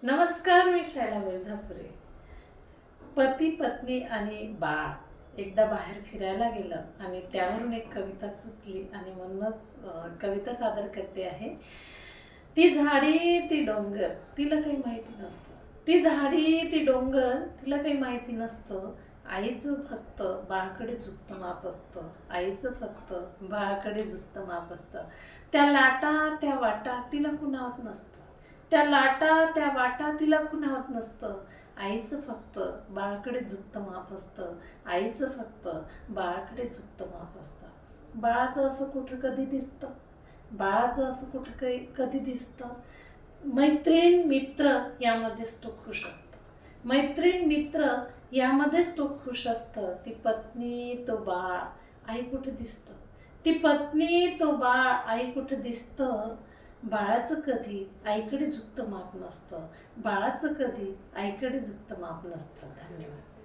नमस्कार, मी शैला मिर्झापुरे. पती पत्नी आणि बाळ एकदा बाहेर फिरायला गेलं आणि त्यावरून एक कविता सुचली आणि म्हणूनच कविता सादर करते आहे. ती झाडी ती डोंगर तिला काही माहिती नसतं. ती झाडी ती डोंगर तिला काही माहिती नसतं. आईचं फक्त बाळाकडे झुकतं माप असतं. आईचं फक्त बाळाकडे झुकतं माप असतं. त्या लाटा त्या वाटा तिला कुणावत नसतं. त्या लाटा त्या वाटा तिला कुणावत नसतं. आईचं फक्त बाळाकडे झुकतं माप असतं. आईचं फक्त बाळाकडे झुकतं माप असतं. बाळाचं असं कुठं कधी दिसतं. बाळाचं असं कुठं काही कधी दिसतं. मैत्रीण मित्र यामध्येच तो खुश असतो. मैत्रीण मित्र यामध्येच तो खुश असतं. ती पत्नी तो बाळ आई कुठे दिसतं. ती पत्नी तो बाळ आई कुठे दिसतं. बाळाचं कधी आईकडे झुकतं माप नसतं. बाळाचं कधी आईकडे झुकतं माप नसतं. धन्यवाद.